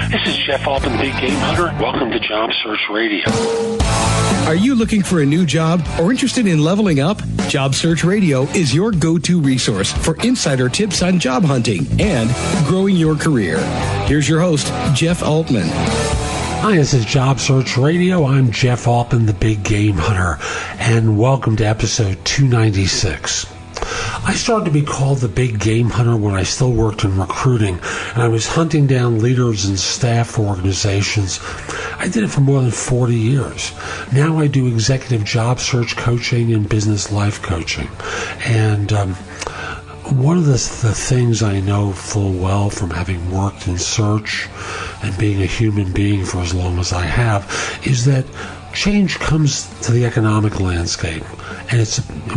This is Jeff Altman, the Big Game Hunter. Welcome to Job Search Radio. Are you looking for a new job or interested in leveling up? Job Search Radio is your go-to resource for insider tips on job hunting and growing your career. Here's your host, Jeff Altman. Hi, this is Job Search Radio. I'm Jeff Altman, the Big Game Hunter, and welcome to episode 296. I started to be called the Big Game Hunter when I still worked in recruiting, and I was hunting down leaders and staff for organizations. I did it for more than 40 years. Now I do executive job search coaching and business life coaching. And one of the things I know full well from having worked in search and being a human being for as long as I have is that change comes to the economic landscape, and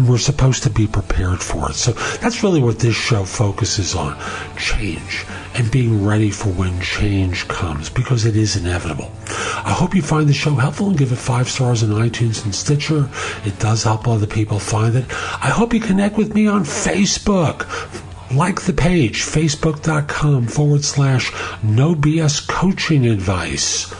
we're supposed to be prepared for it. So that's really what this show focuses on, change, and being ready for when change comes, because it is inevitable. I hope you find the show helpful and give it 5 stars on iTunes and Stitcher. It does help other people find it. I hope you connect with me on Facebook. Like the page, facebook.com/No BS Coaching Advice.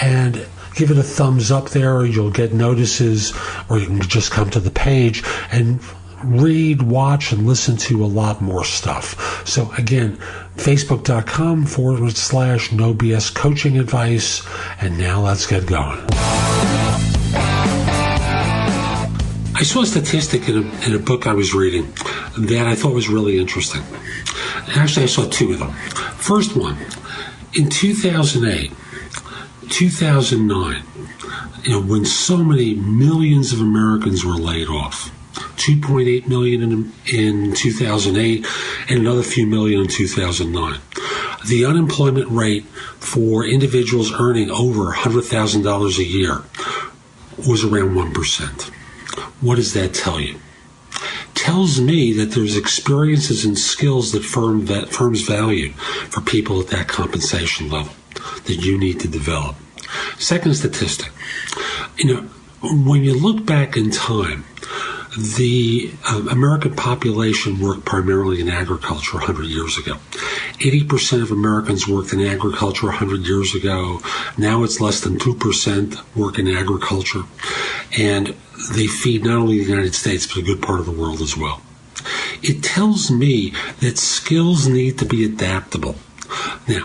And give it a thumbs up there. You'll get notices, or you can just come to the page and read, watch, and listen to a lot more stuff. So again, facebook.com/No BS Coaching Advice. And now let's get going. I saw a statistic in a book I was reading that I thought was really interesting. Actually, I saw 2 of them. First one, in 2008, 2009, when so many millions of Americans were laid off, 2.8 million in 2008 and another few million in 2009. The unemployment rate for individuals earning over $100,000 a year was around 1%. What does that tell you? Tells me that there's experiences and skills that firms value for people at that compensation level that you need to develop. Second statistic, when you look back in time, the American population worked primarily in agriculture 100 years ago. 80% of Americans worked in agriculture 100 years ago. Now it's less than 2% work in agriculture. And they feed not only the United States, but a good part of the world as well. It tells me that skills need to be adaptable. Now,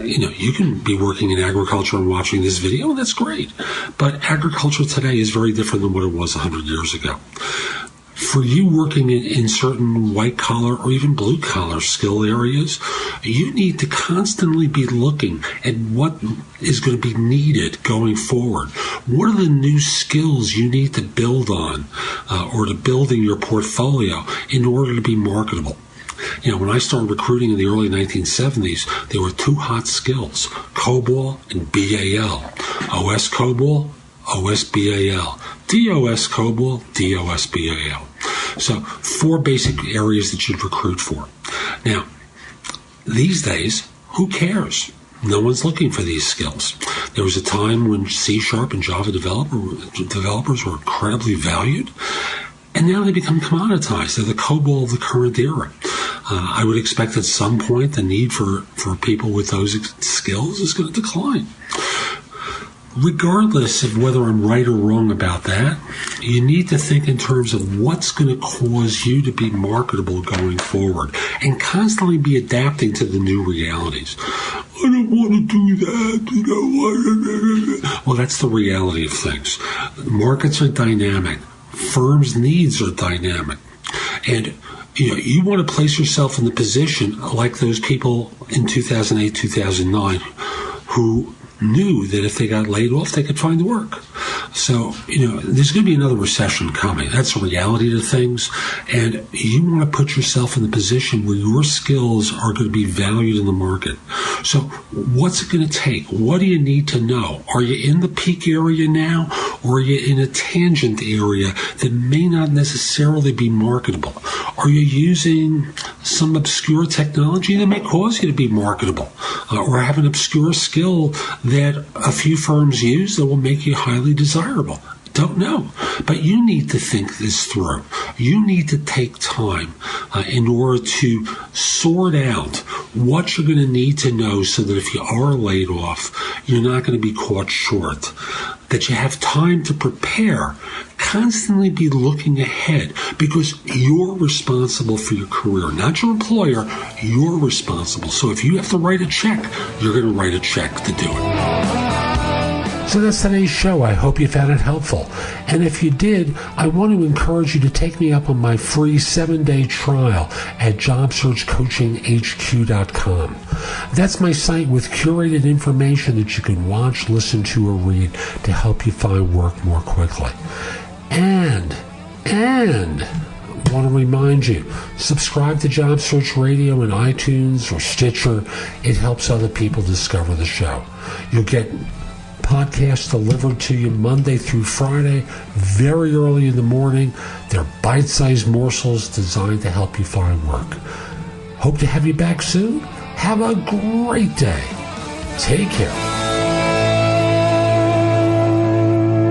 you can be working in agriculture and watching this video, and that's great. But agriculture today is very different than what it was 100 years ago. For you working in certain white-collar or even blue-collar skill areas, you need to constantly be looking at what is going to be needed going forward. What are the new skills you need to build on or to build in your portfolio in order to be marketable? When I started recruiting in the early 1970s, there were 2 hot skills, COBOL and BAL. OS COBOL, OS BAL. DOS COBOL, DOS BAL. So 4 basic areas that you'd recruit for. Now, these days, who cares? No one's looking for these skills. There was a time when C# and Java developers were incredibly valued, and now they become commoditized. They're the COBOL of the current era. I would expect at some point the need for people with those skills is going to decline. Regardless of whether I'm right or wrong about that, you need to think in terms of what's going to cause you to be marketable going forward and constantly be adapting to the new realities. I don't want to do that. Well, that's the reality of things. Markets are dynamic. Firms' needs are dynamic. And you want to place yourself in the position like those people in 2008, 2009 who knew that if they got laid off, they could find work. So, there's going to be another recession coming. That's a reality to things. And you want to put yourself in the position where your skills are going to be valued in the market. So what's it going to take? What do you need to know? Are you in the peak area now, or are you in a tangent area that may not necessarily be marketable? Are you using some obscure technology that may cause you to be marketable, or have an obscure skill that a few firms use that will make you highly desirable? Don't know. But you need to think this through. You need to take time in order to sort out what you're going to need to know so that if you are laid off, you're not going to be caught short, that you have time to prepare, constantly be looking ahead, because you're responsible for your career, not your employer. You're responsible. So if you have to write a check, you're going to write a check to do it. So that's today's show. I hope you found it helpful. And if you did, I want to encourage you to take me up on my free 7-day trial at JobSearchCoachingHQ.com. That's my site with curated information that you can watch, listen to, or read to help you find work more quickly. And want to remind you, subscribe to Job Search Radio in iTunes or Stitcher. It helps other people discover the show. You'll get podcasts delivered to you Monday through Friday, very early in the morning. They're bite-sized morsels designed to help you find work. Hope to have you back soon. Have a great day. Take care.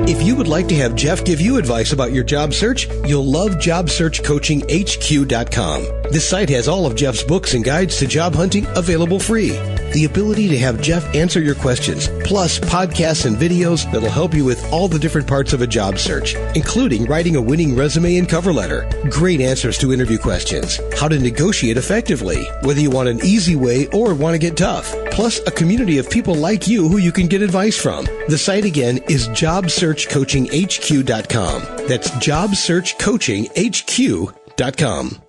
If you would like to have Jeff give you advice about your job search, you'll love JobSearchCoachingHQ.com. This site has all of Jeff's books and guides to job hunting available free. The ability to have Jeff answer your questions, plus podcasts and videos that'll help you with all the different parts of a job search, including writing a winning resume and cover letter, great answers to interview questions, how to negotiate effectively, whether you want an easy way or want to get tough, plus a community of people like you who you can get advice from. The site again is JobSearchCoachingHQ.com. That's JobSearchCoachingHQ.com.